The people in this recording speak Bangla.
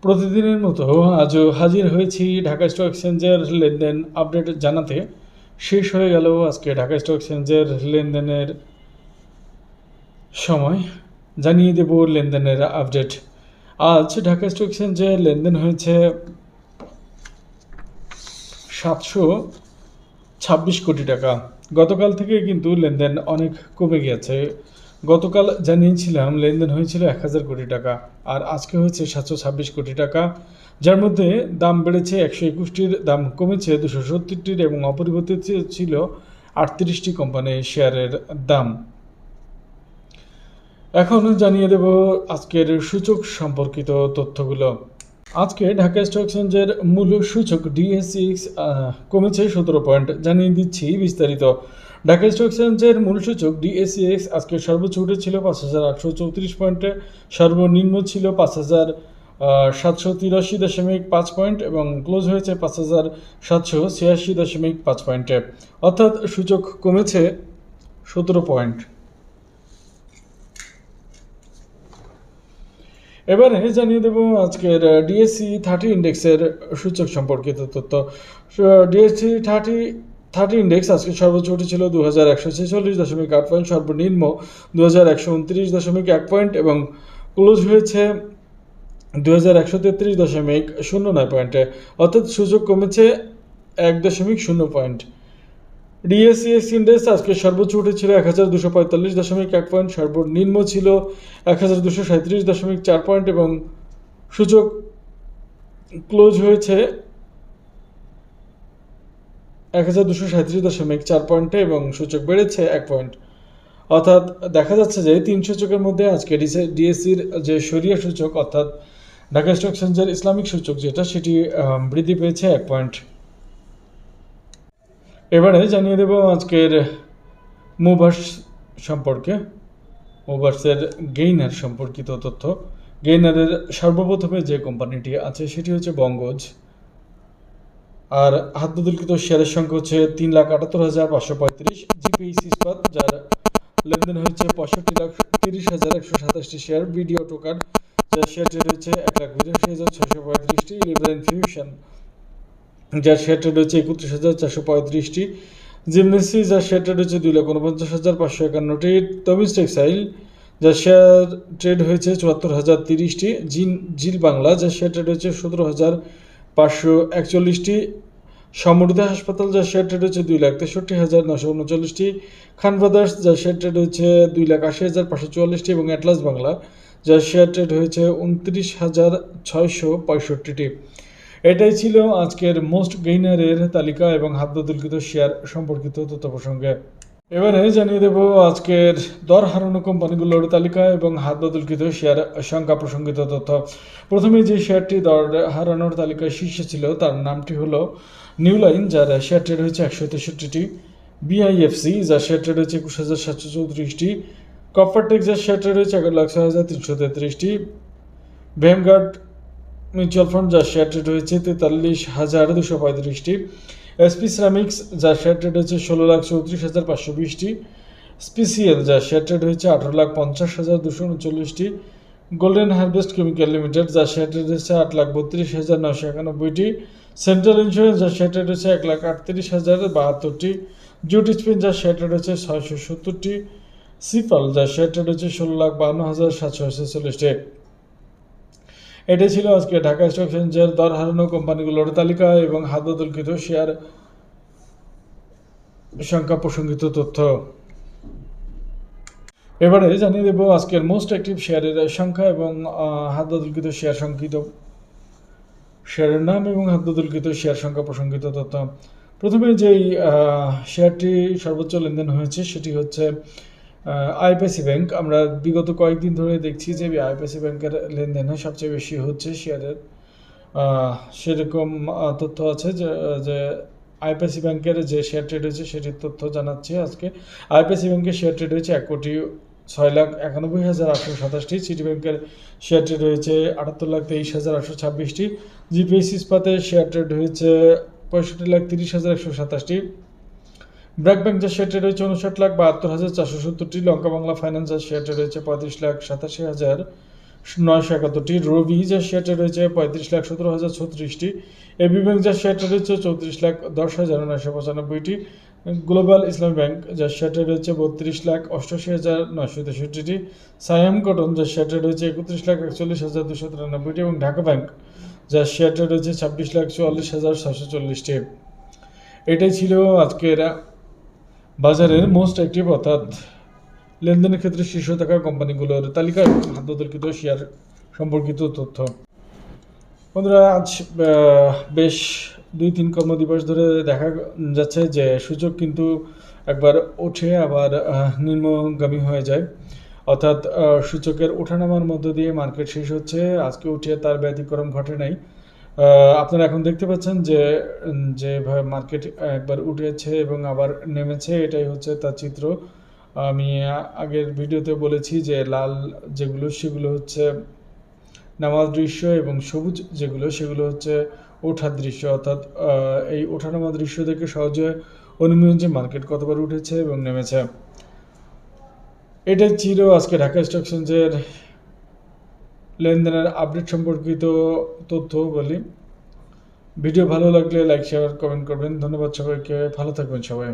প্রতিদিনের মতো আজও হাজির হয়েছি ঢাকা স্টক এক্সচেঞ্জের লেনদেন আপডেট জানাতে। শেষ হয়ে গেল আজকে ঢাকা স্টক এক্সচেঞ্জের লেনদেনের সময়। জানিয়ে দেব লেনদেনের আপডেট। আজ ঢাকা স্টক এক্সচেঞ্জে লেনদেন হয়েছে 726 কোটি টাকা। গতকাল থেকে কিন্তু লেনদেন অনেক কমে গিয়েছে। গতকাল জানিয়েছিলাম লেনদেন হয়েছিল 1000 কোটি টাকা, আর আজকে হয়েছে 726 কোটি টাকা, যার মধ্যে দাম বেড়েছে 121টির, দাম কমেছে 270টির এবং অপরিবর্তিত ছিল 38টি কোম্পানির শেয়ারের দাম। এখন জানিয়ে দেব আজকের সূচক সম্পর্কিত তথ্যগুলো। আজকে ঢাকা স্টক এক্সচেঞ্জের মূল সূচক ডিএসইএক্স কমেছে 17 পয়েন্ট। জানিয়ে দিচ্ছি বিস্তারিত। ঢাকা স্টক এক্সচেঞ্জের মূল সূচক ডিএসইএক্স আজকে সর্বোচ্চ উঠেছিল 5834 পয়েন্টে, সর্বনিম্ন ছিল 5783.5 পয়েন্ট এবং ক্লোজ হয়েছে 5786.5 পয়েন্টে, অর্থাৎ সূচক কমেছে 17 পয়েন্ট। এবারে জানিয়ে দেব আজকের ডিএসসি 30 ইন্ডেক্সের সূচক সম্পর্কিত তথ্য। ডিএসসি 30 ইন্ডেক্স আজকে সর্বোচ্চ উঠেছিল 2146.8 পয়েন্ট, সর্বনিম্ন 2129.1 পয়েন্ট এবং ক্লোজ হয়েছে 2133.09 পয়েন্টে, অর্থাৎ সূচক কমেছে 1.0 পয়েন্ট। ডিএসইএক্স ইন্ডেক্স আজকে সর্বোচ্চ উঠেছিল 1245.1 পয়েন্ট, সর্বনিম্ন ছিল 1237.4 পয়েন্ট এবং সূচক ক্লোজ হয়েছে 1237.4 পয়েন্টে এবং সূচক বেড়েছে 1 পয়েন্ট। অর্থাৎ দেখা যাচ্ছে যে 3 সূচকের মধ্যে আজকে ডিএসসির যে শরিয়া সূচক অর্থাৎ ঢাকা স্টক এক্সচেঞ্জের ইসলামিক সূচক যেটা, সেটি বৃদ্ধি পেয়েছে 1 পয়েন্ট। এবারে জানিয়ে দেব আজকের মুভার্স সম্পর্কে, মুভার্সের গেইনার সম্পর্কিত তথ্য। গেইনারের সর্বপ্রথমে যে কোম্পানিটি আছে সেটি হচ্ছে বঙ্গজ, আর হাত বদলকৃত শেয়ারের সংখ্যা হচ্ছে 3,78,535। জিপিএইচ ইস্পাত, যার লেনদেন হয়েছে 65,30,127টি শেয়ার। ভিডিও টোকার, যার শেয়ার ট্রেড হয়েছে 1,82,635টি। লিবরেন ফিউশন, যার শেয়ার ট্রেড হচ্ছে 31,435টি। জিমনেসি, যার শেয়ার ট্রেড হচ্ছে 2,49,551টি। তমিজ টেক্সটাইল, যার শেয়ার ট্রেড হয়েছে 74,030টি। জিল বাংলা, যার শেয়ার ট্রেড হয়েছে 17,541টি। সমৃদ্ধ হাসপাতাল, যার শেয়ার ট্রেড হচ্ছে 2,63,939টি। খান ব্রাদার্স, যার শেয়ার ট্রেড হয়েছে 2,80,544টি এবং অ্যাটলাস বাংলা, যার শেয়ার ট্রেড হয়েছে 29,665টি। এটাই ছিল আজকের মোস্ট গেইনারের তালিকা এবং হাত বদলকৃত শেয়ার সম্পর্কিত তথ্য প্রসঙ্গে। এবারে জানিয়ে দেব আজকের দর হারানো কোম্পানিগুলোর তালিকা এবং হাত বদলকৃত শেয়ার সংখ্যা প্রসঙ্গিত তথ্য। প্রথমে যে শেয়ারটি দর হারানোর তালিকায় শীর্ষে ছিল তার নামটি হলো নিউ লাইন, যার শেয়ার ট্রেড হয়েছে 163টি। বিআইএফসি, যার শেয়ার ট্রেড হয়েছে 21,734টি। কপারটেক, যার শেয়ার ট্রেড হয়েছে 11,03,333টি। ভ্যানগার্ড মিউচুয়াল ফান্ড, যার শেয়ার ট্রেড হয়েছে 43,235টি। এসপি সিরামিক্স, যার শেয়ার ট্রেড হয়েছে 16,34,520টি। স্পিসিএল, যার শেয়ার ট্রেড হয়েছে 18,50,239টি। গোল্ডেন হারভেস্ট কেমিক্যাল লিমিটেড, যার শেয়ার ট্রেড হয়েছে 8,32,991টি। সেন্ট্রাল ইন্স্যুরেন্স, যার শেয়ার ট্রেড হয়েছে 1,38,072টি। জুট স্পিন, যার শেয়ার ট্রেড হয়েছে 670টি। সিফাল, যার শেয়ার ট্রেড হয়েছে 16,52,746টি। এটাই ছিল আজকে ঢাকা স্টক এক্সচেঞ্জের দর হারানো কোম্পানিগুলোর তালিকা এবং হাত বদলকৃত শেয়ার সংখ্যা প্রসঙ্গিত তথ্য। এবারে জানিয়ে দেব আজকের মোস্ট অ্যাক্টিভ শেয়ারের সংখ্যা এবং হাত বদলকৃত শেয়ার সংকৃত শেয়ারের নাম এবং হাত বদলকৃত শেয়ার সংখ্যা প্রসঙ্গিত তথ্য। প্রথমে যেই শেয়ারটি সর্বোচ্চ লেনদেন হয়েছে সেটি হচ্ছে আইপিএসি ব্যাংক। আমরা বিগত কয়েকদিন ধরে দেখছি যে আইপিএসি ব্যাংকের লেনদেন সবচেয়ে বেশি হচ্ছে শেয়ারের। সেরকম তথ্য আছে যে আইপিএসি ব্যাংকের যে শেয়ার ট্রেড হয়েছে সেটির তথ্য জানাচ্ছি আজকে। আইপিএসি ব্যাংকের শেয়ার ট্রেড হয়েছে 1,91,827টি। সিটি ব্যাংকের শেয়ার ট্রেড হয়েছে 78,23,826টি। জিপিএইচ ইস্পাতের শেয়ার ট্রেড হয়েছে 65,30,127টি। ব্র্যাক ব্যাংক, যার শেয়ার ট্রেড হয়েছে 59,72,470টি। লঙ্কা বাংলা ফাইন্যান্স, যার শেয়ার ট্রেড হয়েছে 35,87,000 971টি, রবি যার শেয়ারটা রয়েছে 35,17,036টি, এবি ব্যাংক যার শেয়ারটা রয়েছে 34,10,995টি, গ্লোবাল ইসলামী ব্যাংক যার শেয়ারটা রয়েছে 32,88,963টি, সায়াম কটন যার শেয়ারটা রয়েছে 31,41,293টি এবং ঢাকা ব্যাংক যার শেয়ারটা রয়েছে 26,44,640টি। এটাই ছিল আজকের বাজারের মোস্ট অ্যাক্টিভ অর্থাৎ লেনদেনের ক্ষেত্রে শীর্ষ থাকা কোম্পানিগুলোর তালিকা এবং হাতদলিখিত শেয়ার সম্পর্কিত তথ্য। বন্ধুরা, আজ বেশ 2-3 কর্মদিবস ধরে দেখা যাচ্ছে যে সূচক কিন্তু একবার ওঠে আবার নিম্নগামী হয়ে যায়, অর্থাৎ সূচকের ওঠানামার মধ্য দিয়ে মার্কেট শেষ হচ্ছে। আজকে উঠে তার ব্যতিক্রম ঘটে নাই। আপনারা এখন দেখতে পাচ্ছেন যে যেভাবে মার্কেট একবার উঠেছে এবং আবার নেমেছে, এটাই হচ্ছে তার চিত্র। আমি আগের ভিডিওতে বলেছি যে লাল যেগুলো সেগুলো হচ্ছে নামার দৃশ্য এবং সবুজ যেগুলো সেগুলো হচ্ছে ওঠার দৃশ্য, অর্থাৎ এই ওঠানামার দৃশ্য দেখে সহজে অনুমান যে মার্কেট কতবার উঠেছে এবং নেমেছে। এটাই ছিল আজকে ঢাকা স্টক এক্সচেঞ্জের লেনদেনের আপডেট সম্পর্কিত তথ্য বলি। ভিডিও ভালো লাগলে লাইক শেয়ার কমেন্ট করবেন। ধন্যবাদ সবাইকে, ভালো থাকবেন সবাই।